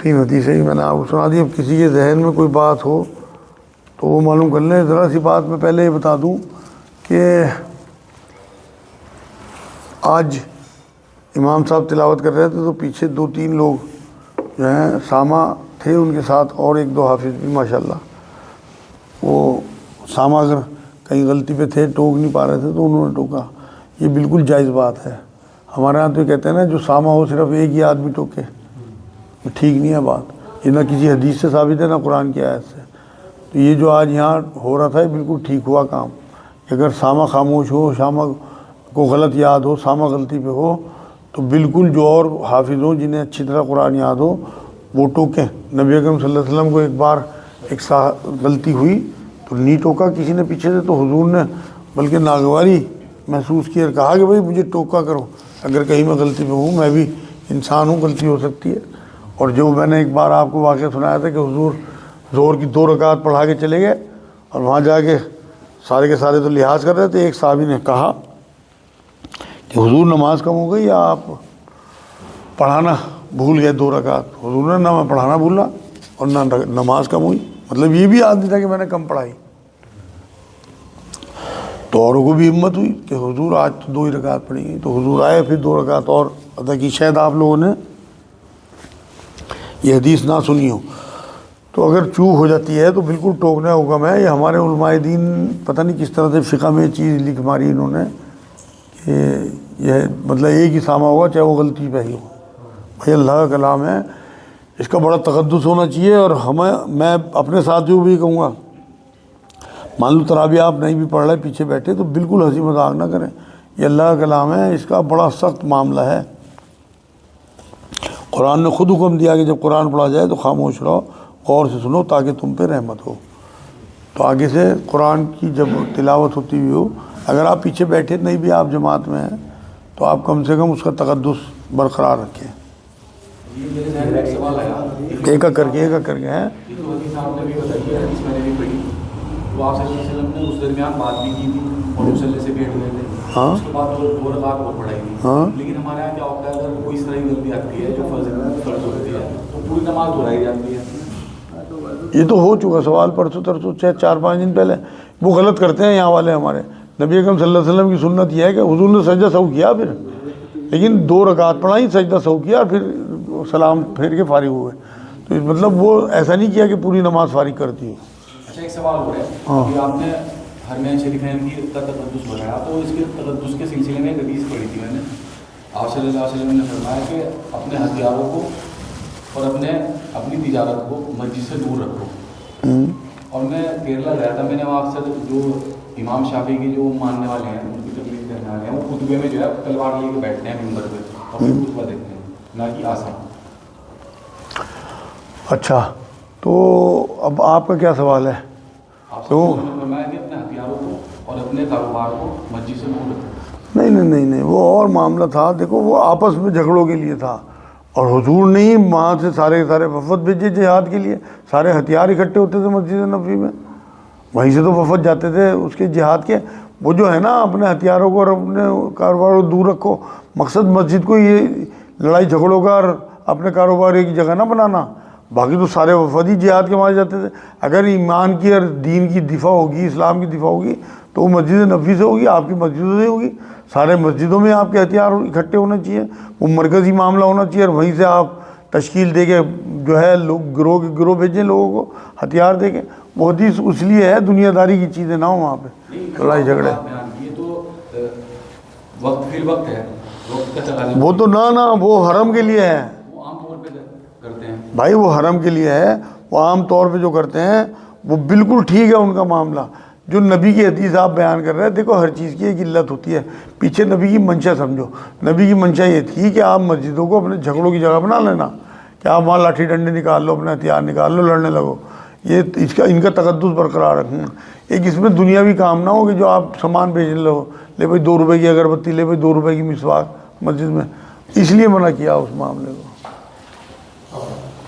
تین حدیثیں ہی میں نے آپ کو سنا دی. اب کسی کے ذہن میں کوئی بات ہو تو وہ معلوم کر لیں. ذرا سی بات میں پہلے یہ بتا دوں کہ آج امام صاحب تلاوت کر رہے تھے تو پیچھے 2-3 لوگ جو ہیں سامع تھے، ان کے ساتھ اور 1-2 حافظ بھی ماشاءاللہ. وہ سامع اگر کہیں غلطی پہ تھے، ٹوک نہیں پا رہے تھے تو انہوں نے ٹوکا. یہ بالکل جائز بات ہے. ہمارے ہاں تو یہ کہتے ہیں نا جو سامع ہو صرف ایک ہی آدمی ٹوکے، ٹھیک نہیں ہے بات. یہ نہ کسی حدیث سے ثابت ہے نہ قرآن کی آیت سے. تو یہ جو آج یہاں ہو رہا تھا یہ بالکل ٹھیک ہوا کام. اگر سامع خاموش ہو، سامع کو غلط یاد ہو، سامع غلطی پہ ہو، تو بالکل جو اور حافظ ہوں جنہیں اچھی طرح قرآن یاد ہو وہ ٹوکیں. نبی اکرم صلی اللہ علیہ وسلم کو ایک بار ایک غلطی ہوئی تو نہیں ٹوکا کسی نے پیچھے سے، تو حضور نے بلکہ ناگواری محسوس کی اور کہا کہ بھائی مجھے ٹوکا کرو، اگر کہیں میں غلطی پہ ہوں، میں بھی انسان ہوں، غلطی ہو سکتی ہے. اور جو میں نے ایک بار آپ کو واقعہ سنایا تھا کہ حضور ظہر کی 2 رکعت پڑھا کے چلے گئے اور وہاں جا کے سارے کے سارے تو لحاظ کر رہے تھے. ایک صحابی نے کہا کہ حضور نماز کم ہو گئی یا آپ پڑھانا بھول گئے 2 رکعت؟ حضور نے نہ میں پڑھانا بھولا اور نہ نماز کم ہوئی. مطلب یہ بھی یاد نہیں تھا کہ میں نے کم پڑھائی. تو اوروں کو بھی ہمت ہوئی کہ حضور آج تو 2 ہی رکعت پڑھی گئی. تو حضور آئے، پھر 2 رکعت اور ادا کی. شاید آپ لوگوں نے یہ حدیث نہ سنی ہو. تو اگر چوک ہو جاتی ہے تو بالکل ٹوکنے کا حکم ہے. یہ ہمارے علماء دین پتہ نہیں کس طرح سے فقہ میں چیز لکھ ماری انہوں نے کہ یہ مطلب ایک ہی سامع ہوگا چاہے وہ غلطی پہ ہی ہو. بھائی اللہ کا کلام ہے، اس کا بڑا تقدس ہونا چاہیے. اور میں اپنے ساتھیوں بھی کہوں گا، مان لو تراویح آپ نہیں بھی پڑھ رہے، پیچھے بیٹھے، تو بالکل ہنسی مذاق نہ کریں. یہ اللہ کا کلام ہے، اس کا بڑا سخت معاملہ ہے. قرآن نے خود حکم دیا کہ جب قرآن پڑھا جائے تو خاموش رہو، غور سے سنو تاکہ تم پہ رحمت ہو. تو آگے سے قرآن کی جب تلاوت ہوتی ہوئی ہو، اگر آپ پیچھے بیٹھے نہیں بھی آپ جماعت میں ہیں تو آپ کم سے کم اس کا تقدس برقرار رکھیں. ایک کر کے ہیں. ہاں ہاں لیکن ہمارے یہاں کیا ہوتا ہے، اگر کوئی اس طرح کی غلطی آتی ہے جو فرض ہوتی ہے تو پوری نماز دہرائی جاتی ہے. یہ تو ہو چکا سوال پرسوں ترسوں 4-5 دن پہلے. وہ غلط کرتے ہیں یہاں والے ہمارے. نبی اکرم صلی اللہ علیہ وسلم کی سنت یہ ہے کہ حضور نے سجدہ سہو کیا، پھر لیکن 2 رکعت پڑھائی، سجدہ سہو کیا اور پھر سلام پھیر کے فارغ ہوئے. تو مطلب وہ ایسا نہیں کیا کہ پوری نماز فارغ کرتی ہو. اچھا ایک سوال ہو رہا ہے کہ آپ نے حرمین شریفین کی کا تقدس بنایا، تو اس کے تقدس کے سلسلے میں ایک حدیث پڑھی تھی میں نے. آپ صلی اللہ علیہ وسلم نے فرمایا کہ اپنے ہتھیاروں کو اور اپنی تجارت کو مسجد سے دور رکھو. اور میں کیرلا گیا تھا، میں نے وہاں اکثر جو امام شافعی کے جو ماننے والے ہیں، ان کی تقلید کرنے والے ہیں، وہ خطبے میں جو ہے تلوار لے کے بیٹھتے ہیں ممبر پہ اور پھر خطبہ دیکھتے ہیں، نہ کہ آسان. اچھا، تو اب آپ کا کیا سوال ہے؟ آپ نے فرمایا کہ اپنے ہتھیاروں کو اور اپنے کاروبار کو مسجد سے دور رکھو. نہیں، وہ اور معاملہ تھا. دیکھو وہ آپس میں جھگڑوں کے لیے تھا، اور حضور نے ہی وہاں سے سارے وفد بھیجے جہاد کے لیے. سارے ہتھیار اکٹھے ہوتے تھے مسجد نبوی میں، وہیں سے تو وفد جاتے تھے اس کے جہاد کے. وہ جو ہے نا اپنے ہتھیاروں کو اور اپنے کاروبار کو دور رکھو، مقصد مسجد کو یہ لڑائی جھگڑوں کا اور اپنے کاروبار ایک جگہ نہ بنانا. باقی تو سارے وفد ہی جہاد کے مارے جاتے تھے. اگر ایمان کی اور دین کی دفاع ہوگی، اسلام کی دفاع ہوگی تو وہ مسجد نبوی سے ہوگی، آپ کی مسجدوں سے ہوگی. سارے مسجدوں میں آپ کے ہتھیار اکٹھے ہونے چاہیے، وہ مرکزی معاملہ ہونا چاہیے، اور وہیں سے آپ تشکیل دے کے جو ہے لوگ گروہ بھیجیں لوگوں کو ہتھیار دے کے. وہ حدیث اس لیے ہے دنیا داری کی چیزیں نہ ہوں وہاں پہ لڑائی جھگڑے. یہ تو وقت فی الوقت ہے، وقت کا تقاضا. وہ تو نہ وہ حرم کے لیے ہے. وہ عام طور پہ کرتے ہیں بھائی، وہ حرم کے لیے ہے. وہ عام طور پہ جو کرتے ہیں وہ بالکل ٹھیک ہے ان کا معاملہ. جو نبی کی حدیث آپ بیان کر رہے ہیں، دیکھو ہر چیز کی ایک علت ہوتی ہے. پیچھے نبی کی منشا سمجھو. نبی کی منشا یہ تھی کہ آپ مسجدوں کو اپنے جھگڑوں کی جگہ بنا لینا، کہ آپ وہاں لاٹھی ڈنڈے نکال لو، اپنے ہتھیار نکال لو، لڑنے لگو. یہ ان کا تقدس برقرار رکھنا. ایک اس میں دنیاوی کام نہ ہو کہ جو آپ سامان بیچ لو، لے بھائی 2 روپے کی اگربتی، لے بھائی 2 روپے کی مسواک مسجد میں. اس لیے منع کیا اس معاملے کو.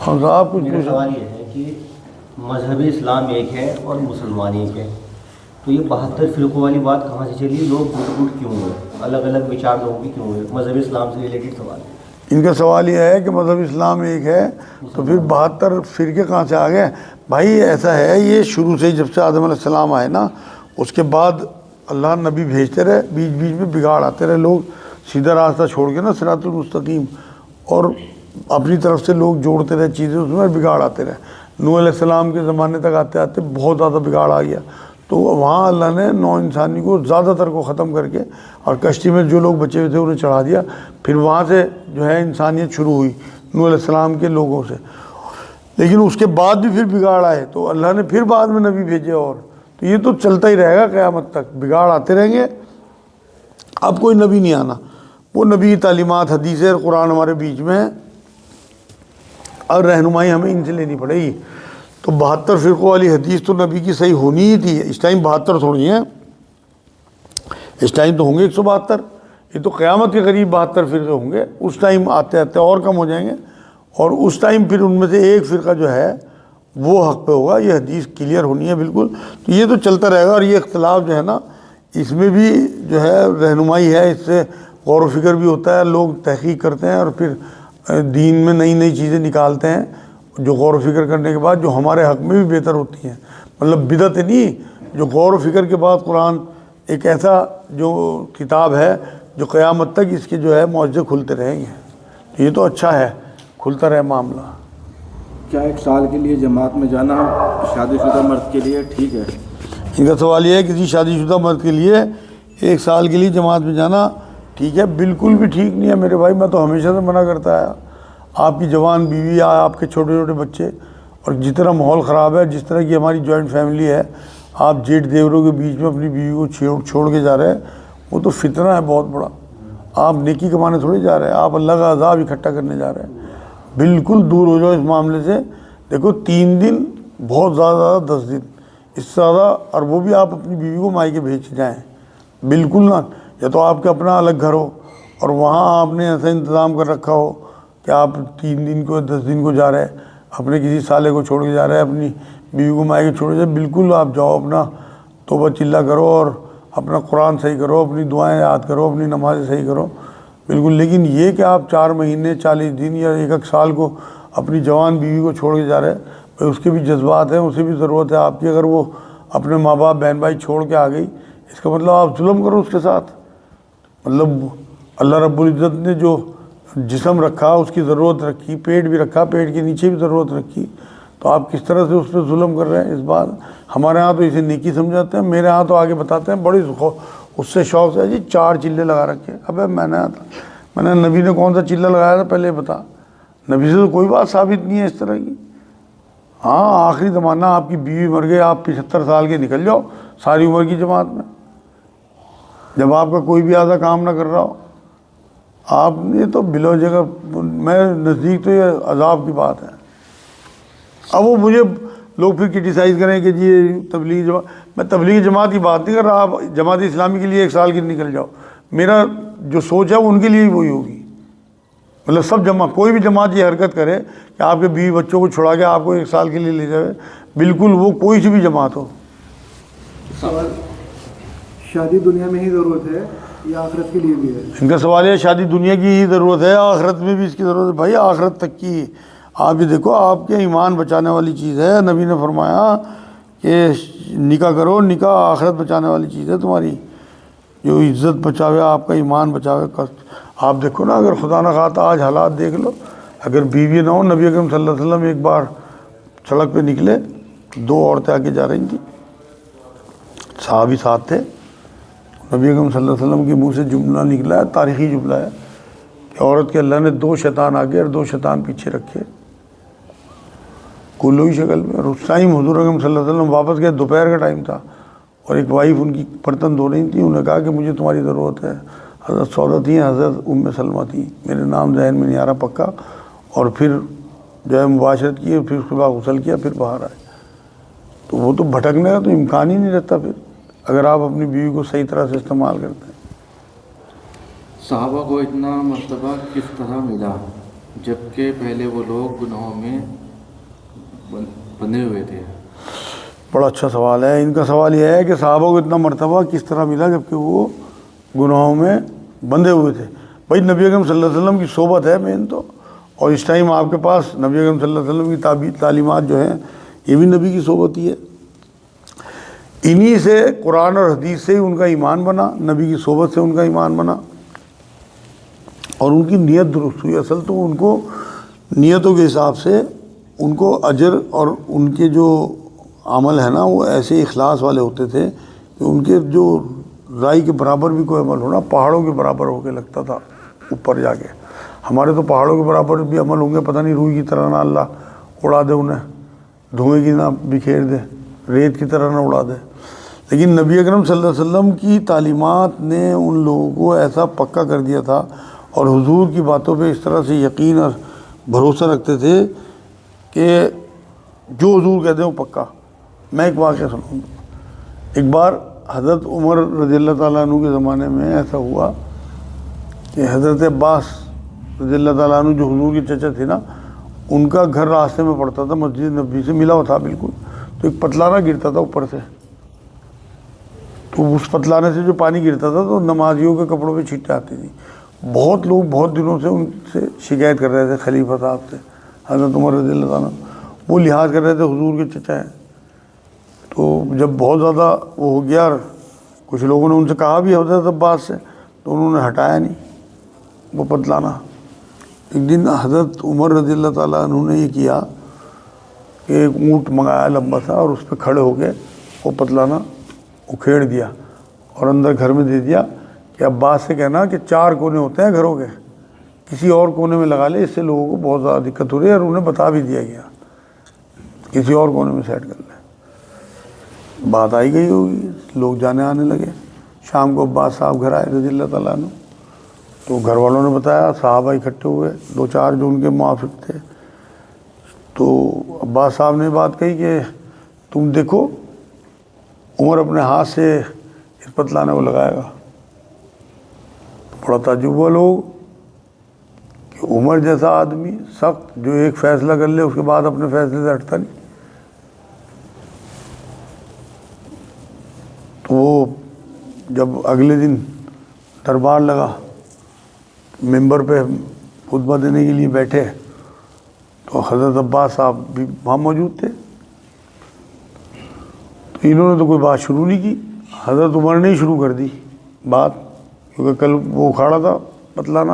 ہاں آپ کچھ میرا سوال یہ ہے کہ مذہب اسلام ایک ہے اور مسلمان ایک ہے، تو یہ 72 فرقوں والی بات کہاں سے چلی؟ لوگ گٹ کیوں ہوئے؟ الگ الگ وچار لوگ بھی کیوں ہوئے؟ مذہب اسلام سے ریلیٹڈ سوال ہے. ان کا سوال یہ ہے کہ مذہب اسلام ایک ہے تو پھر 72 فرقے کہاں سے آ گئے؟ بھائی ایسا ہے، یہ شروع سے جب سے آدم علیہ السلام آئے نا، اس کے بعد اللہ نبی بھیجتے رہے، بیچ بیچ میں بگاڑ آتے رہے، لوگ سیدھا راستہ چھوڑ کے نا صراط المستقیم اور اپنی طرف سے لوگ جوڑتے رہے چیزیں، اس میں بگاڑ آتے رہے۔ نوح علیہ السلام کے زمانے تک آتے آتے بہت زیادہ بگاڑ آ گیا، تو وہاں اللہ نے نو انسانی کو زیادہ تر کو ختم کر کے اور کشتی میں جو لوگ بچے ہوئے تھے انہیں چڑھا دیا۔ پھر وہاں سے جو ہے انسانیت شروع ہوئی نوح علیہ السلام کے لوگوں سے، لیکن اس کے بعد بھی پھر بگاڑ آئے تو اللہ نے پھر بعد میں نبی بھیجے، اور تو یہ تو چلتا ہی رہے گا قیامت تک، بگاڑ آتے رہیں گے۔ اب کوئی نبی نہیں آنا، وہ نبی کی تعلیمات، حدیث اور قرآن ہمارے بیچ میں ہے، اور رہنمائی ہمیں ان سے لینی پڑے گی۔ تو 72 فرقوں والی حدیث تو نبی کی صحیح ہونی ہی تھی، اس ٹائم 72 تھوڑی ہیں، اس ٹائم تو ہوں گے 172، یہ تو قیامت کے قریب 72 فرقے ہوں گے، اس ٹائم آتے آتے اور کم ہو جائیں گے، اور اس ٹائم پھر ان میں سے ایک فرقہ جو ہے وہ حق پہ ہوگا۔ یہ حدیث کلیئر ہونی ہے بالکل، تو یہ تو چلتا رہے گا، اور یہ اختلاف جو ہے نا اس میں بھی جو ہے رہنمائی ہے، اس سے غور و فکر بھی ہوتا ہے، لوگ تحقیق کرتے ہیں اور پھر دین میں نئی نئی چیزیں نکالتے ہیں جو غور و فکر کرنے کے بعد جو ہمارے حق میں بھی بہتر ہوتی ہیں، مطلب بدعت نہیں، جو غور و فکر کے بعد قرآن ایک ایسا جو کتاب ہے جو قیامت تک اس کے جو ہے معجزے کھلتے رہیں گے، تو یہ تو اچھا ہے، کھلتا رہے معاملہ۔ کیا 1 سال کے لیے جماعت میں جانا شادی شدہ مرد کے لیے ٹھیک ہے؟ ان کا سوال یہ ہے کسی شادی شدہ مرد کے لیے 1 سال کے لیے جماعت میں جانا ٹھیک ہے؟ بالکل بھی ٹھیک نہیں ہے میرے بھائی، میں تو ہمیشہ سے منع کرتا ہے۔ آپ کی جوان بیوی یا آپ کے چھوٹے چھوٹے بچے، اور جس طرح ماحول خراب ہے، جس طرح کی ہماری جوائنٹ فیملی ہے، آپ جیٹ دیوروں کے بیچ میں اپنی بیوی کو چھوڑ کے جا رہے ہیں، وہ تو فتنہ ہے بہت بڑا۔ آپ نیکی کمانے تھوڑی جا رہے ہیں، آپ اللہ کا عذاب اکٹھا کرنے جا رہے ہیں۔ بالکل دور ہو جاؤ اس معاملے سے۔ دیکھو 3 دن بہت زیادہ 10 دن اس سے زیادہ، اور وہ بھی آپ اپنی بیوی کو مائکے بھیج جائیں، بالکل نہ۔ یا تو آپ کا اپنا الگ گھر ہو اور وہاں آپ نے ایسا انتظام کر رکھا ہو کہ آپ 3 دن کو 10 دن کو جا رہے ہیں، اپنے کسی سالے کو چھوڑ کے جا رہے ہیں، اپنی بیوی کو مائکے چھوڑ کے جائے، بالکل آپ جاؤ، اپنا توبہ چلہ کرو اور اپنا قرآن صحیح کرو، اپنی دعائیں یاد کرو، اپنی نمازیں صحیح کرو، بالکل۔ لیکن یہ کہ آپ 4 مہینے 40 دن یا 1 سال کو اپنی جوان بیوی کو چھوڑ کے جا رہے ہیں، بھائی اس کے بھی جذبات ہیں، اسے بھی ضرورت ہے آپ کی۔ اگر وہ اپنے ماں باپ بہن بھائی چھوڑ کے آ گئی، اس کا مطلب آپ ظلم کرو اس کے ساتھ، مطلب اللہ رب العزت نے جو جسم رکھا، اس کی ضرورت رکھی، پیٹ بھی رکھا، پیٹ کے نیچے بھی ضرورت رکھی، تو آپ کس طرح سے اس پہ ظلم کر رہے ہیں؟ اس بات ہمارے ہاں تو اسے نیکی سمجھاتے ہیں، میرے ہاں تو آگے بتاتے ہیں بڑی اس سے شوق سے، جی 4 چلے لگا رکھے۔ ابے میں نے نبی نے کون سا چلہ لگایا تھا پہلے بتا؟ نبی سے تو کوئی بات ثابت نہیں ہے اس طرح کی۔ ہاں آخری زمانہ، آپ کی بیوی مر گئی، آپ 75 سال کے نکل جاؤ ساری عمر کی جماعت میں، جب آپ کا کوئی بھی آدھا کام نہ کر رہا ہو آپ نے، تو بلا جگہ میں نزدیک تو یہ عذاب کی بات ہے۔ اب وہ مجھے لوگ پھر کرٹیسائز کریں کہ جی تبلیغ جماعت، میں تبلیغ جماعت کی بات نہیں کر رہا، آپ جماعت اسلامی کے لیے 1 سال کے نکل جاؤ، میرا جو سوچ ہے وہ ان کے لیے وہی ہوگی، مطلب سب جماعت، کوئی بھی جماعت یہ حرکت کرے کہ آپ کے بیوی بچوں کو چھڑا کے آپ کو 1 سال کے لیے لے جائے، بالکل وہ کوئی سی بھی جماعت ہو۔ سوال، شادی دنیا میں ہی ضرورت ہے یا آخرت کے لیے بھی ہے؟ ان کا سوال ہے شادی دنیا کی ہی ضرورت ہے، آخرت میں بھی اس کی ضرورت ہے؟ بھائی آخرت تک کی، آپ یہ دیکھو آپ کے ایمان بچانے والی چیز ہے، نبی نے فرمایا کہ نکاح کرو، نکاح آخرت بچانے والی چیز ہے تمہاری، جو عزت بچاوے، آپ کا ایمان بچاوے۔ آپ دیکھو نا، اگر خدا نہ خواستہ آج حالات دیکھ لو، اگر بیوی نہ ہو، نبی اکرم صلی اللہ علیہ وسلم ایک بار سڑک پہ نکلے، 2 عورتیں آگے جا رہی تھیں، صحابی ساتھ تھے، نبی اکرم صلی اللہ علیہ وسلم کے منہ سے جملہ نکلا ہے، تاریخی جملہ ہے کہ عورت کے اللہ نے 2 شیطان آگے اور 2 شیطان پیچھے رکھے کلوئی شکل میں، اور اس ٹائم حضور اکرم صلی اللہ علیہ وسلم واپس گئے، دوپہر کا ٹائم تھا، اور ایک وائف ان کی برتن دھو رہی تھی، انہوں نے کہا کہ مجھے تمہاری ضرورت ہے۔ حضرت سودا تھیں، حضرت ام سلمہ تھیں، میرے نام ذہن میں نہیں آ رہا پکا، اور پھر جو ہے مباشرت کی، پھر اس کے بعد غسل کیا، پھر باہر آئے۔ تو وہ تو بھٹکنے کا تو امکان ہی نہیں رہتا پھر، اگر آپ اپنی بیوی کو صحیح طرح سے استعمال کرتے ہیں۔ صحابہ کو اتنا مرتبہ کس طرح ملا جبکہ پہلے وہ لوگ گناہوں میں بندھے ہوئے تھے؟ بڑا اچھا سوال ہے۔ ان کا سوال یہ ہے کہ صحابہ کو اتنا مرتبہ کس طرح ملا جبکہ وہ گناہوں میں بندھے ہوئے تھے؟ بھائی نبی اکرم صلی اللہ علیہ وسلم کی صحبت ہے مین تو، اور اس ٹائم آپ کے پاس نبی اکرم صلی اللہ علیہ وسلم کی تعلیمات جو ہیں یہ بھی نبی کی صحبت ہی ہے. انہی سے قرآن اور حدیث سے ہی ان کا ایمان بنا، نبی کی صحبت سے ان کا ایمان بنا، اور ان کی نیت درست ہوئی. اصل تو ان کو نیتوں کے حساب سے ان کو اجر، اور ان کے جو عمل ہے نا وہ ایسے اخلاص والے ہوتے تھے کہ ان کے جو رائی کے برابر بھی کوئی عمل ہونا پہاڑوں کے برابر ہو کے لگتا تھا اوپر جا کے. ہمارے تو پہاڑوں کے برابر بھی عمل ہوں گے، پتہ نہیں روئی کی طرح نہ اللہ اڑا دے انہیں، دھوئیں کی نہ بکھیر دے، ریت کی طرح نہ اڑا دے. لیکن نبی اکرم صلی اللہ علیہ وسلم کی تعلیمات نے ان لوگوں کو ایسا پکا کر دیا تھا، اور حضور کی باتوں پہ اس طرح سے یقین اور بھروسہ رکھتے تھے کہ جو حضور کہتے ہیں وہ پکا. میں ایک واقعہ سناؤں گا. ایک بار حضرت عمر رضی اللہ تعالیٰ عنہ کے زمانے میں ایسا ہوا کہ حضرت عباس رضی اللہ تعالیٰ عنہ جو حضور کے چچا تھے نا، ان کا گھر راستے میں پڑتا تھا، مسجد نبی سے ملا ہوا تھا بالکل. تو ایک پتلانہ گرتا تھا اوپر سے، تو اس پتلانے سے جو پانی گرتا تھا تو نمازیوں کے کپڑوں پہ چھینٹیں آتی تھی. بہت لوگ بہت دنوں سے ان سے شکایت کر رہے تھے خلیفہ صاحب سے، حضرت عمر رضی اللہ تعالیٰ وہ لحاظ کر رہے تھے حضور کے چچا ہیں. تو جب بہت زیادہ وہ ہو گیا، اور کچھ لوگوں نے ان سے کہا بھی حضرت عباس سے، تو انہوں نے ہٹایا نہیں وہ پتلانہ. ایک دن حضرت عمر رضی اللہ تعالیٰ عنہ نے یہ کیا کہ ایک اونٹ منگایا لمبا سا، اور اس پہ کھڑے ہو کے وہ پتلانہ اکھیڑ دیا اور اندر گھر میں دے دیا کہ عباس سے کہنا کہ 4 کونے ہوتے ہیں گھروں کے، کسی اور کونے میں لگا لے، اس سے لوگوں کو بہت زیادہ دقت ہو رہی ہے. اور انہیں بتا بھی دیا گیا کسی اور کونے میں سیٹ کر لیں. بات آئی گئی ہوگی، لوگ جانے آنے لگے. شام کو عباس صاحب گھر آئے رضی اللہ تعالیٰ عنہ، تو گھر والوں نے بتایا، صحابہ اکٹھے ہوئے 2-4 جو ان کے موافق تھے. تو عباس صاحب نے بات کہی کہ تم دیکھو عمر اپنے ہاتھ سے اس پتلانے کو لگائے گا. بڑا تعجب ہوا لوگ کہ عمر جیسا آدمی سخت، جو ایک فیصلہ کر لے اس کے بعد اپنے فیصلے سے ہٹتا نہیں. تو وہ جب اگلے دن دربار لگا، ممبر پہ خطبہ دینے کے لیے بیٹھے، تو حضرت عباس صاحب بھی وہاں موجود تھے. تو انہوں نے تو کوئی بات شروع نہیں کی، حضرت عمر نے ہی شروع کر دی بات، کیونکہ کل وہ اکھاڑا تھا پتلانہ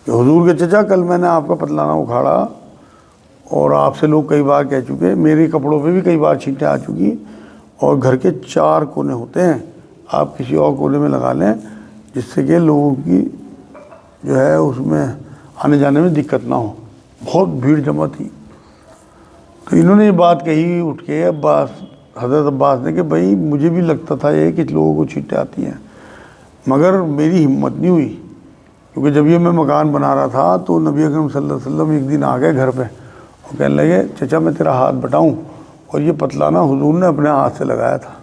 کہ حضور کے چچا کل میں نے آپ کا پتلانہ اکھاڑا، اور آپ سے لوگ کئی بار کہہ چکے، میرے کپڑوں پہ بھی کئی بار چھینٹیں آ چکی، اور گھر کے 4 کونے ہوتے ہیں، آپ کسی اور کونے میں لگا لیں جس سے کہ لوگوں کی جو ہے اس میں آنے جانے میں دقت نہ ہو. بہت بھیڑ جمع تھی. تو انہوں نے یہ بات کہی اٹھ کے حضرت عباس نے کہ بھائی مجھے بھی لگتا تھا یہ کہ لوگوں کو چھینٹیں آتی ہیں، مگر میری ہمت نہیں ہوئی، کیونکہ جب یہ میں مکان بنا رہا تھا تو نبی اکرم صلی اللہ علیہ وسلم ایک دن آ گئے گھر پہ اور کہنے لگے چچا میں تیرا ہاتھ بٹاؤں، اور یہ پتلانہ حضور نے اپنے ہاتھ سے لگایا تھا.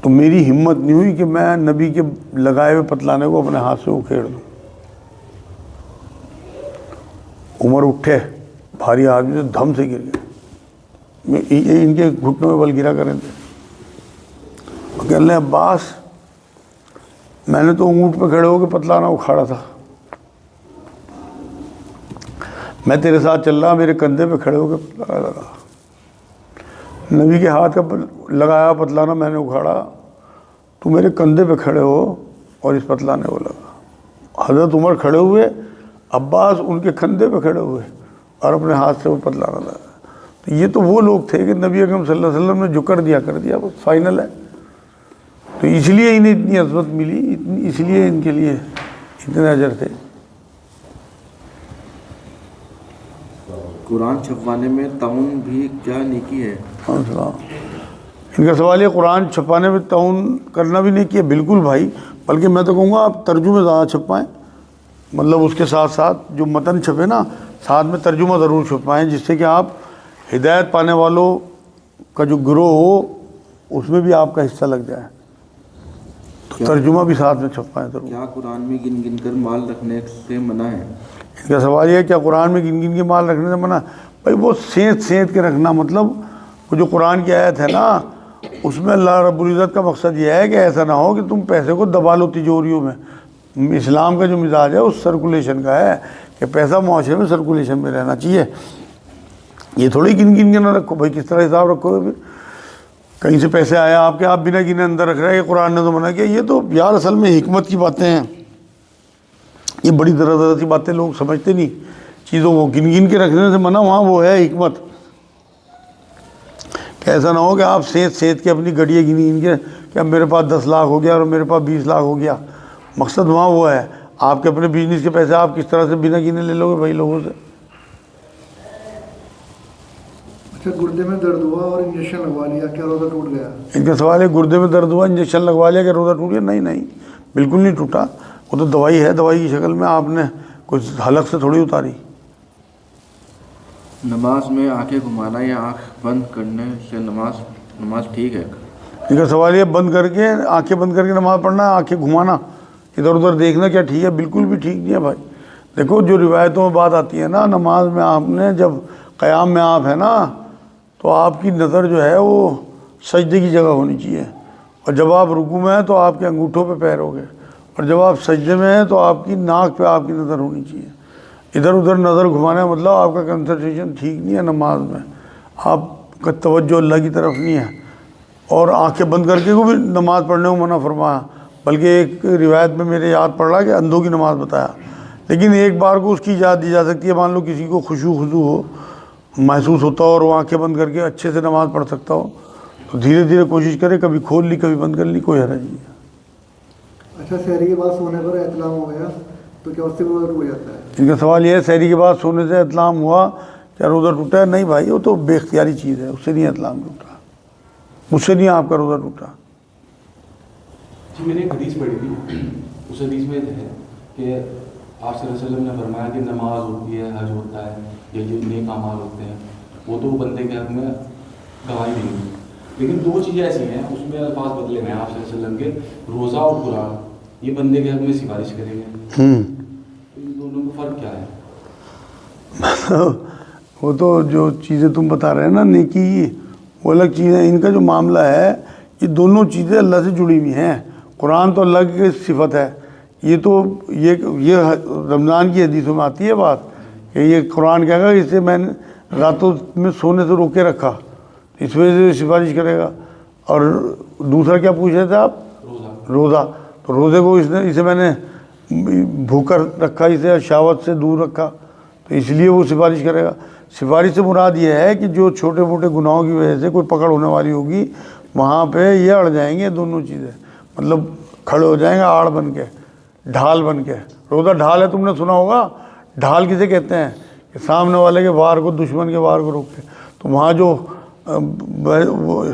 تو میری ہمت نہیں ہوئی کہ میں نبی کے لگائے ہوئے پتلانے کو اپنے ہاتھ سے اکھیڑ دوں. عمر اٹھے، بھاری آدمی سے دھم سے گر گئے، ان کے گھٹنوں میں بل گرا کریں تھے. کہنے لگے عباس میں نے تو اونٹ پہ کھڑے ہو کے پتلانہ اکھاڑا تھا، میں تیرے ساتھ چل رہا، میرے کندھے پہ کھڑے ہو کے پتلانہ لگا، نبی کے ہاتھ کا لگایا پتلانہ میں نے اکھاڑا، تو میرے کندھے پہ کھڑے ہو اور اس پتلانے کو لگا. حضرت عمر کھڑے ہوئے، عباس ان کے کندھے پہ کھڑے ہوئے اور اپنے ہاتھ سے وہ پتلانہ لگا. تو یہ تو وہ لوگ تھے کہ نبی اکرم صلی اللہ علیہ وسلم نے جو کر دیا وہ فائنل ہے. تو اس لیے انہیں اتنی عظمت ملی، اس لیے ان کے لیے اتنے اجر تھے. قرآن چھپوانے میں تعاون بھی کیا نیکی ہے؟ ان کا سوال یہ قرآن چھپانے میں تعاون کرنا بھی نہیں کیا. بالکل بھائی، بلکہ میں تو کہوں گا آپ ترجمے زیادہ چھپائیں، مطلب اس کے ساتھ ساتھ جو متن چھپے نا ساتھ میں ترجمہ ضرور چھپائیں، جس سے کہ آپ ہدایت پانے والوں کا جو گروہ ہو اس میں بھی آپ کا حصہ لگ جائے. تو ترجمہ بھی ساتھ میں چھپائیں ضرور. کیا قرآن میں گن گن کر مال رکھنے سے منع ہے؟ ان کا سوال یہ ہے کیا قرآن میں گن گن کے مال رکھنے سے منع؟ بھائی وہ سینت کے رکھنا، مطلب وہ جو قرآن کی آیت ہے نا اس میں اللہ رب العزت کا مقصد یہ ہے کہ ایسا نہ ہو کہ تم پیسے کو دبا لو تجوریوں میں. اسلام کا جو مزاج ہے اس سرکولیشن کا ہے کہ پیسہ معاشرے میں سرکولیشن میں رہنا چاہیے. یہ تھوڑی گن گن کے نہ رکھو بھائی، کس طرح حساب رکھو گے؟ پھر کہیں سے پیسے آیا آپ کے، آپ بنا گنے اندر رکھ رہے ہیں کہ قرآن نے تو منع کیا. یہ تو یار اصل میں حکمت کی باتیں ہیں. یہ بڑی ذرا ذرا سی باتیں لوگ سمجھتے نہیں. چیزوں کو گن گن کے رکھنے سے منع، وہاں وہ ہے حکمت. کہ ایسا نہ ہو کہ آپ سیت کے اپنی گھڑیاں گنی گن کے کہ اب میرے پاس 10 لاکھ ہو گیا اور میرے پاس 20 لاکھ ہو گیا. مقصد وہاں وہ ہے. آپ کے اپنے بزنس کے پیسے آپ کس طرح سے بنا گنے لے لو گے بھائی لوگوں سے؟ اچھا، گردے میں درد ہوا اور انجیکشن لگوا لیا، کیا روزہ ٹوٹ گیا؟ ان کا سوال ہے گردے میں درد ہوا انجیکشن لگوا لیا کہ روزہ ٹوٹ گیا؟ نہیں نہیں، بالکل نہیں ٹوٹا. وہ تو دوائی ہے، دوائی کی شکل میں آپ نے کچھ حلق سے تھوڑی اتاری. نماز میں آنکھیں گھمانا یا آنکھ بند کرنے سے نماز ٹھیک ہے؟ ان کا سوال یہ بند کر کے آنکھیں بند کر کے نماز پڑھنا، آنکھیں گھمانا، ادھر ادھر دیکھنا کیا ٹھیک ہے؟ بالکل بھی ٹھیک نہیں ہے بھائی. دیکھو جو روایتوں میں بات آتی ہے نا، نماز میں آپ نے جب قیام میں آپ ہے نا تو آپ کی نظر جو ہے وہ سجدے کی جگہ ہونی چاہیے، اور جب آپ رکوع میں ہیں تو آپ کے انگوٹھوں پہ پیر ہوگے، اور جب آپ سجدے میں ہیں تو آپ کی ناک پہ آپ کی نظر ہونی چاہیے. ادھر ادھر نظر گھمانے کا مطلب آپ کا کنسنٹریشن ٹھیک نہیں ہے نماز میں، آپ کا توجہ اللہ کی طرف نہیں ہے. اور آنکھیں بند کر کے کو بھی نماز پڑھنے کو منع فرمایا. بلکہ ایک روایت میں میرے یاد پڑ رہا کہ اندھوں کی نماز بتایا. لیکن ایک بار کو اس کی اجازت دی جا سکتی ہے. مان لو کسی کو خضوع ہو محسوس ہوتا ہو اور وہ آنکھیں بند کر کے اچھے سے نماز پڑھ سکتا ہو تو دھیرے دھیرے کوشش کرے، کبھی کھول لی کبھی بند کر لی، کوئی حرج نہیں ہے. اچھا، سحری کے بعد سونے پر احتلام ہو گیا تو کیا اس سے بھی روزہ ٹوٹ جاتا ہے؟ ان کا سوال یہ ہے سحری کے بعد سونے سے احتلام ہوا کیا روزہ ٹوٹا ہے؟ نہیں بھائی، وہ تو بے اختیاری چیز ہے، اس سے نہیں احتلام ٹوٹا، مجھ سے نہیں آپ کا روزہ ٹوٹا. جی میں نے ایک حدیث پڑھی تھی، اس حدیث میں ہے کہ آپ صلی اللہ علیہ وسلم نے فرمایا کہ نماز ہوتی ہے، حج ہوتا ہے، یہ جو نیک اعمال ہوتے ہیں وہ تو بندے کے حق میں گواہی دیں گے. لیکن 2 چیزیں ایسی ہیں اس میں الفاظ بدلے ہیں آپ صلی اللہ علیہ وسلم کے، روزہ اور قرآن، یہ بندے کے حق میں سفارش کریں گے. تو ان دونوں میں فرق کیا ہے؟ وہ تو جو چیزیں تم بتا رہے ہیں نا نیکی، وہ الگ چیز ہے. ان کا جو معاملہ ہے یہ دونوں چیزیں اللہ سے جڑی ہوئی ہیں. قرآن تو اللہ کی صفت ہے. یہ تو یہ رمضان کی حدیثوں میں آتی ہے بات کہ یہ قرآن کہے گا اسے میں نے راتوں میں سونے سے روک کے رکھا، اس وجہ سے سفارش کرے گا. اور دوسرا کیا پوچھ رہے تھے آپ؟ روزہ. تو روزے کو اسے میں نے بھوکا رکھا، اسے شہوت سے دور رکھا، تو اس لیے وہ سفارش کرے گا. سفارش سے مراد یہ ہے کہ جو چھوٹے موٹے گناہوں کی وجہ سے کوئی پکڑ ہونے والی ہوگی وہاں پہ یہ اڑ جائیں گے دونوں چیزیں، مطلب کھڑے ہو جائیں گے آڑ بن کے، ڈھال بن کے. روزہ ڈھال ہے، تم نے سنا ہوگا. ڈھال کسے کہتے ہیں؟ کہ سامنے والے کے وار کو، دشمن کے وار کو روکتے. تو وہاں جو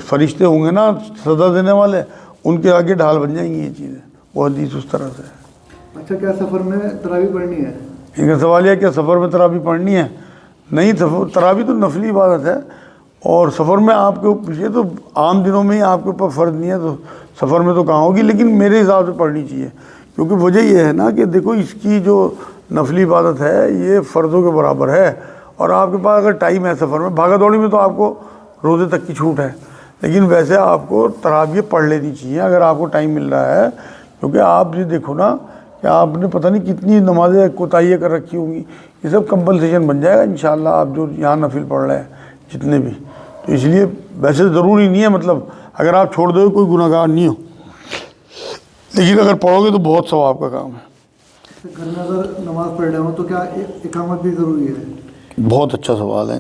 فرشتے ہوں گے نا سزا دینے والے، ان کے آگے ڈھال بن جائیں گی یہ چیزیں. وہ حدیث اس طرح سے ہے. اچھا، کیا سفر میں تراویح پڑھنی ہے؟ ان کا سوال یہ ہے کہ سفر میں تراویح پڑھنی ہے؟ نہیں، تراویح تو نفلی عبادت ہے، اور سفر میں آپ کے اوپر، یہ تو عام دنوں میں ہی آپ کے اوپر فرض نہیں ہے تو سفر میں تو کہاں ہوگی. لیکن میرے حساب سے پڑھنی چاہیے، کیونکہ وجہ یہ ہے نا کہ دیکھو اس کی جو نفلی عبادت ہے یہ فرضوں کے برابر ہے. اور آپ کے پاس اگر ٹائم ہے سفر میں، بھاگا دوڑی میں تو آپ کو روزے تک کی چھوٹ ہے، لیکن ویسے آپ کو تراویح پڑھ لینی چاہیے اگر آپ کو ٹائم مل رہا ہے. کیونکہ آپ یہ دیکھو نا کہ آپ نے پتہ نہیں کتنی نمازیں کوتاہیاں کر رکھی ہوں گی. یہ سب کمپلسیشن بن جائے گا انشاءاللہ آپ جو یہاں نفل پڑھ رہے ہیں جتنے بھی. تو اس لیے ویسے ضروری نہیں ہے، مطلب اگر آپ چھوڑ دو کوئی گناہ گار نہیں ہو، لیکن اگر پڑھو گے تو بہت ثواب کا کام ہے. گھر میں اگر نماز پڑھ رہے ہوں تو کیا اقامت بھی ضروری ہے؟ بہت اچھا سوال ہے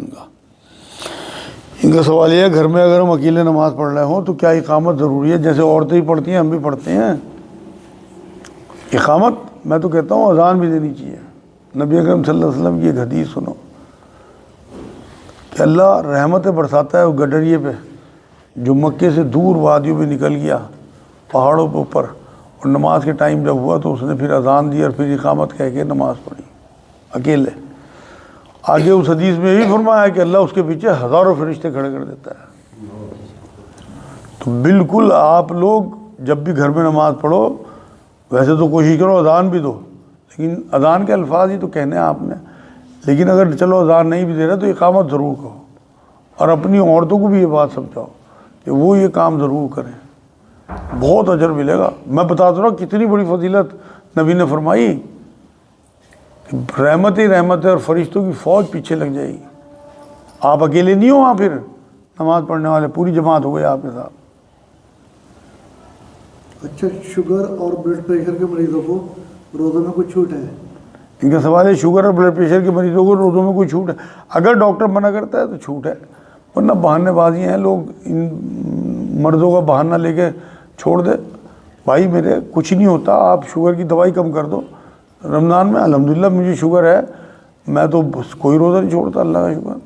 ان کا سوال یہ ہے گھر میں اگر ہم اکیلے نماز پڑھ رہے ہوں تو کیا اقامت ضروری ہے؟ جیسے عورتیں ہی پڑھتی ہیں ہم بھی پڑھتے ہیں. اقامت میں تو کہتا ہوں اذان بھی دینی چاہیے. نبی اکرم صلی اللہ علیہ وسلم کی ایک حدیث سنو کہ اللہ رحمتیں برساتا ہے اس گڈریے پہ جو مکے سے دور وادیوں میں نکل گیا پہاڑوں کے اوپر، اور نماز کے ٹائم جب ہوا تو اس نے پھر اذان دی اور پھر اقامت کہہ کے نماز پڑھی اکیلے. آگے اس حدیث میں یہ فرمایا کہ اللہ اس کے پیچھے ہزاروں فرشتے کھڑے کر دیتا ہے. تو بالکل آپ لوگ جب بھی گھر میں نماز پڑھو ویسے تو کوشش کرو اذان بھی دو، لیکن اذان کے الفاظ ہی تو کہنے ہیں آپ نے. لیکن اگر چلو اذان نہیں بھی دے رہے تو اقامت ضرور کہو، اور اپنی عورتوں کو بھی یہ بات سمجھاؤ کہ وہ یہ کام ضرور کریں, بہت اجر ملے گا. میں بتا دوں کتنی بڑی فضیلت نبی نے فرمائی کہ رحمت ہی رحمت ہے اور فرشتوں کی فوج پیچھے لگ جائے گی. آپ اکیلے نہیں ہو وہاں, پھر نماز پڑھنے والے پوری جماعت ہو گئی آپ کے ساتھ. اچھا, شوگر اور بلڈ پریشر کے مریضوں کو روزوں میں کچھ چھوٹ ہے؟ ان کا سوال ہے شوگر اور بلڈ پریشر کے مریضوں کو روزوں میں کوئی چھوٹ ہے؟ اگر ڈاکٹر منع کرتا ہے تو چھوٹ ہے, ورنہ بہانے بازی ہیں لوگ, ان مردوں کا بہانہ لے کے چھوڑ دے. بھائی میرے کچھ نہیں ہوتا, آپ شوگر کی دوائی کم کر دو. رمضان میں الحمدللہ مجھے شوگر ہے, میں تو بس کوئی روزہ نہیں چھوڑتا, اللہ کا شکر.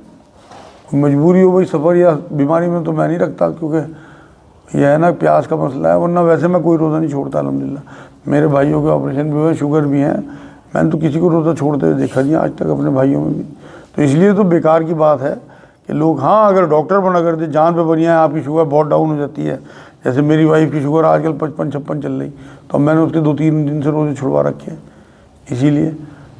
کوئی مجبوری ہو بھائی سفر یا بیماری میں تو میں نہیں رکھتا, کیونکہ یہ ہے نا پیاس کا مسئلہ ہے, ورنہ ویسے میں کوئی روزہ نہیں چھوڑتا الحمدللہ. میرے بھائیوں کے آپریشن بھی ہوئے, شوگر بھی ہیں, میں نے تو کسی کو روزہ چھوڑتے ہوئے دیکھا نہیں آج تک اپنے بھائیوں میں بھی. تو اس لیے تو بیکار کی بات ہے کہ لوگ, ہاں اگر ڈاکٹر منع کر دے, جان پہ بنیا ہے آپ کی شوگر بہت ڈاؤن ہو جاتی ہے, جیسے میری وائف کی شوگر آج کل 55-56 چل رہی, تو میں نے اس کے 2-3 دن سے روزے چھڑوا رکھے ہیں. اسی لیے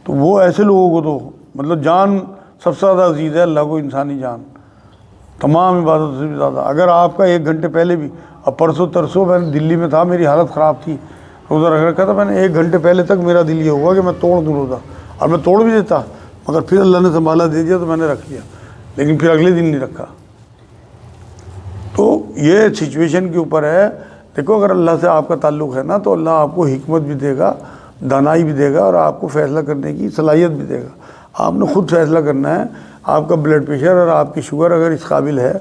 تو وہ ایسے لوگوں کو تو مطلب جان سب سے زیادہ عزیز ہے اللہ کو, انسانی جان تمام عبادتوں سے بھی زیادہ. اگر آپ کا 1 گھنٹے پہلے بھی, اب پرسوں ترسوں میں دلی میں تھا, میری حالت خراب تھی, روزہ رکھ رکھا تھا, میں نے 1 گھنٹے پہلے تک میرا دل یہ ہوا کہ میں توڑ دوں روزہ, اور میں توڑ بھی دیتا, مگر پھر اللہ نے سنبھالا دے دیا تو میں نے رکھ لیا, لیکن پھر اگلے دن نہیں رکھا. تو یہ سچویشن کے اوپر ہے. دیکھو اگر اللہ سے آپ کا تعلق ہے نا, تو اللہ آپ کو حکمت بھی دے گا, دانائی بھی دے گا, اور آپ کو فیصلہ کرنے کی صلاحیت بھی دے گا. آپ نے خود فیصلہ کرنا ہے. آپ کا بلڈ پریشر اور آپ کی شوگر اگر اس قابل ہے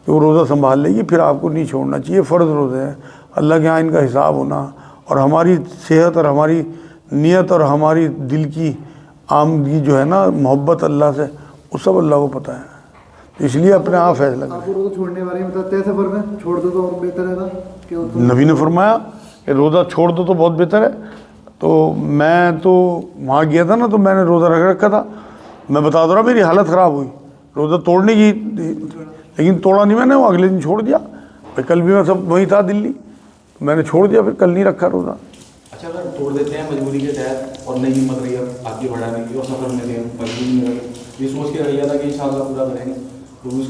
کہ وہ روزہ سنبھال لے گی, پھر آپ کو نہیں چھوڑنا چاہیے. فرض روزے ہیں, اللہ کے یہاں ان کا حساب ہونا, اور ہماری صحت اور ہماری نیت اور ہماری دل کی آمدگی جو ہے نا, محبت اللہ سے, وہ سب اللہ کو پتہ ہے. اس لیے اپنے آپ فیصلہ کریں. آپ کو روزہ چھوڑنے والے بتاتے ہیں سفر میں چھوڑ دو تو اور بہتر ہے نا, کہ نبی نے فرمایا کہ روزہ چھوڑ دو تو بہت بہتر ہے. تو میں تو وہاں گیا تھا نا, تو میں نے روزہ رکھ رکھا تھا. میں بتا دو رہا میری حالت خراب ہوئی روزہ توڑنے کی, لیکن توڑا نہیں میں نے, وہ اگلے دن چھوڑ دیا. پھر کل بھی میں سب وہیں تھا دلی, میں نے چھوڑ دیا, پھر کل نہیں رکھا روزہ. اچھا, اگر توڑ دیتے ہیں مجبوری کے تحت اور نہیں ہمت رہی آگے بڑھانے کی, اور سفر میں تھے مجبوری میں رہے, یہ سوچ کے رہا تھا کہ انشاءاللہ پورا کریں گے, تو اس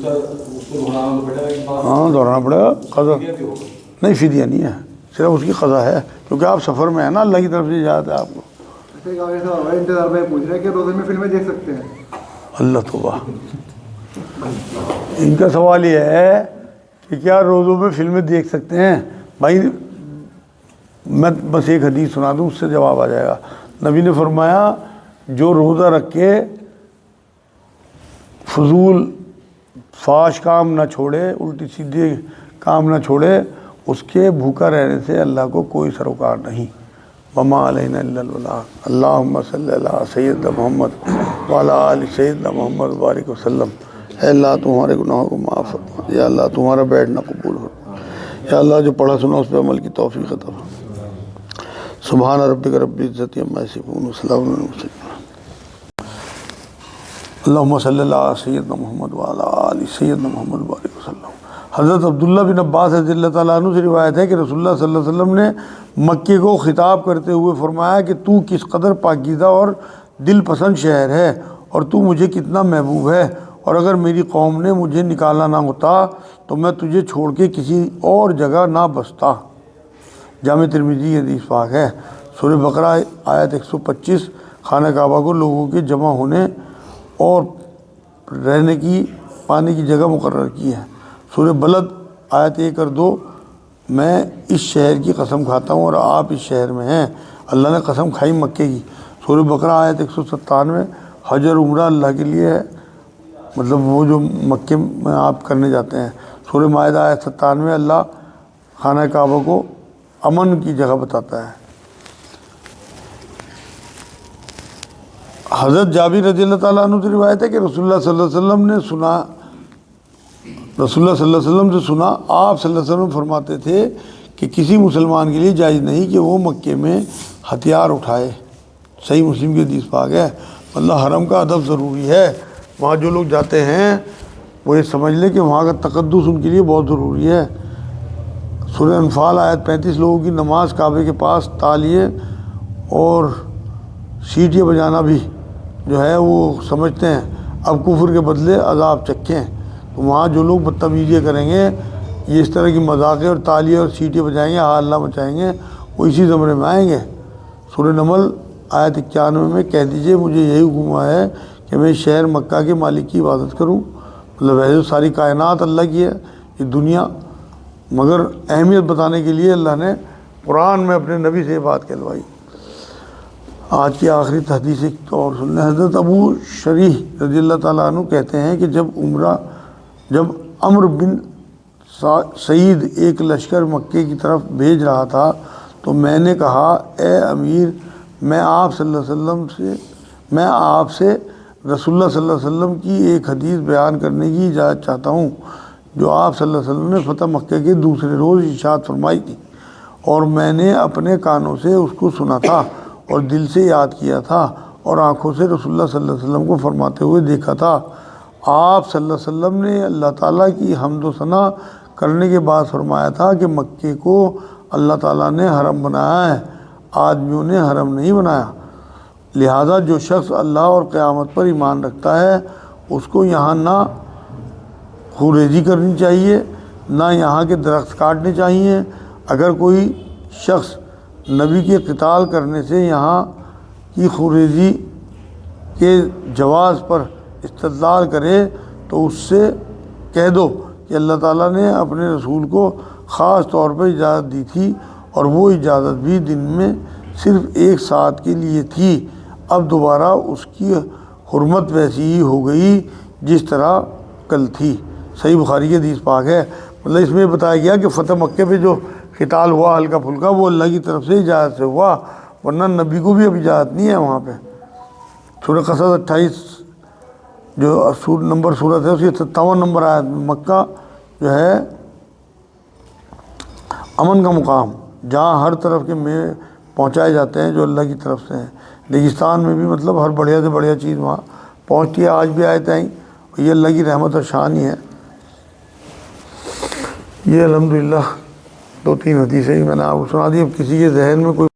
کو دہرانا پڑے گا. ہاں دہرانا پڑے گا. قضا نہیں, فدیہ نہیں ہے, صرف اس کی قضا ہے, کیونکہ آپ سفر میں ہیں نا, اللہ کی طرف سے اجازت ہے آپ کو. انتظار میں پوچھ رہے ہیں کہ روزے میں فلمیں دیکھ سکتے ہیں؟ اللہ توبہ, ان کا سوال یہ ہے کہ کیا روزوں میں فلمیں دیکھ سکتے ہیں؟ بھائی میں بس ایک حدیث سنا دوں, اس سے جواب آ جائے گا. نبی نے فرمایا جو روزہ رکھ کے فضول فاش کام نہ چھوڑے, الٹی سیدھے کام نہ چھوڑے, اس کے بھوکا رہنے سے اللہ کو کوئی سروکار نہیں. وما علینا الا البلاغ. اللہم صلی اللہ سیدنا محمد وعلی آل سیدنا محمد بارک وسلم. اے اللہ تمہارے گناہوں کو معاف فرما, یا اللہ تمہارا بیٹھنا قبول فرما, یا اللہ جو پڑھا سنا اس پہ عمل کی توفیق عطا فرما. سبحان ربک رب العزت عما یصفون وسلام علی المرسلین. اللہم صلی اللہ سیدنا محمد وعلی آل سیدنا محمد بارک وسلم. حضرت عبداللہ بن عباس رضی اللہ تعالیٰ عنہ سے روایت ہے کہ رسول اللہ صلی اللہ علیہ وسلم نے مکے کو خطاب کرتے ہوئے فرمایا کہ تو کس قدر پاکیزہ اور دل پسند شہر ہے, اور تو مجھے کتنا محبوب ہے, اور اگر میری قوم نے مجھے نکالا نہ ہوتا تو میں تجھے چھوڑ کے کسی اور جگہ نہ بستا. جامع ترمذی حدیث پاک ہے. سورہ بقرہ آیت 125 خانہ کعبہ کو لوگوں کے جمع ہونے اور رہنے کی پانی کی جگہ مقرر کی ہے. سورہ بلد آیت 1 اور 2 میں اس شہر کی قسم کھاتا ہوں اور آپ اس شہر میں ہیں. اللہ نے قسم کھائی مکے کی. سورہ بقرہ آیت 197 حج اور عمرہ اللہ کے لیے ہے, مطلب وہ جو مکے میں آپ کرنے جاتے ہیں. سورہ مائدہ آیت 97 اللہ خانہ کعبہ کو امن کی جگہ بتاتا ہے. حضرت جابر رضی اللہ تعالیٰ عنہ سے روایت ہے کہ رسول اللہ صلی اللہ علیہ وسلم نے سنا, رسول اللہ صلی اللہ علیہ وسلم سے سنا, آپ صلی اللہ علیہ وسلم فرماتے تھے کہ کسی مسلمان کے لیے جائز نہیں کہ وہ مکے میں ہتھیار اٹھائے. صحیح مسلم کی حدیث پاک ہے. اللہ حرم کا ادب ضروری ہے. وہاں جو لوگ جاتے ہیں وہ یہ سمجھ لیں کہ وہاں کا تقدس ان کے لیے بہت ضروری ہے. سورہ انفال آیت 35 لوگوں کی نماز کعبے کے پاس تالیے اور سیٹیاں بجانا بھی جو ہے وہ سمجھتے ہیں اب کفر کے بدلے عذاب چکھیں. تو وہاں جو لوگ بدتمیزیاں کریں گے یہ اس طرح کی مذاقیں اور تالیاں اور سیٹیں بجائیں گے، ہاں اللہ مچائیں گے، وہ اسی زمرے میں آئیں گے۔ سورہ نمل آیت 91 میں کہہ دیجئے مجھے یہی حکم ہوا ہے کہ میں شہر مکہ کے مالک کی عبادت کروں۔ مطلب ویسے ساری کائنات اللہ کی ہے، یہ دنیا، مگر اہمیت بتانے کے لیے اللہ نے قرآن میں اپنے نبی سے یہ بات کہلوائی۔ آج کی آخری حدیث ایک اور سن لیں۔ حضرت ابو شریح رضی اللہ تعالیٰ عنہ کہتے ہیں کہ جب عمر بن سعید ایک لشکر مکے کی طرف بھیج رہا تھا تو میں نے کہا اے امیر، میں آپ سے رسول اللہ صلی اللہ علیہ وسلم کی ایک حدیث بیان کرنے کی اجازت چاہتا ہوں جو آپ صلی اللہ علیہ وسلم نے فتح مکہ کے دوسرے روز ارشاد فرمائی تھی، اور میں نے اپنے کانوں سے اس کو سنا تھا اور دل سے یاد کیا تھا اور آنکھوں سے رسول اللہ صلی اللہ علیہ وسلم کو فرماتے ہوئے دیکھا تھا۔ آپ صلی اللہ علیہ وسلم نے اللہ تعالیٰ کی حمد و ثنا کرنے کے بعد فرمایا تھا کہ مکے کو اللہ تعالیٰ نے حرم بنایا ہے، آدمیوں نے حرم نہیں بنایا، لہذا جو شخص اللہ اور قیامت پر ایمان رکھتا ہے اس کو یہاں نہ خوریزی کرنی چاہیے، نہ یہاں کے درخت کاٹنے چاہیے۔ اگر کوئی شخص نبی کے قتال کرنے سے یہاں کی خوریزی کے جواز پر استدلال کرے تو اس سے کہہ دو کہ اللہ تعالیٰ نے اپنے رسول کو خاص طور پر اجازت دی تھی اور وہ اجازت بھی دن میں صرف 1 ساعت کے لیے تھی، اب دوبارہ اس کی حرمت ویسی ہی ہو گئی جس طرح کل تھی۔ صحیح بخاری کی حدیث پاک ہے۔ مطلب اس میں بتایا گیا کہ فتح مکہ پہ جو قتال ہوا ہلکا پھلکا وہ اللہ کی طرف سے اجازت سے ہوا، ورنہ نبی کو بھی اب اجازت نہیں ہے وہاں پہ۔ سورہ قصص 28 جو نمبر صورت ہے اس کی 57 نمبر آیت میں مکہ جو ہے امن کا مقام، جہاں ہر طرف کے میں پہنچائے جاتے ہیں جو اللہ کی طرف سے ہیں۔ ریگستان میں بھی مطلب ہر بڑھیا سے بڑھیا چیز وہاں پہنچتی ہے، آج بھی آیتیں آئیں، یہ اللہ کی رحمت اور شان ہی ہے۔ یہ الحمدللہ 2-3 حدیثیں ہی میں نے آپ کو سنا دی۔ اب کسی کے ذہن میں کوئی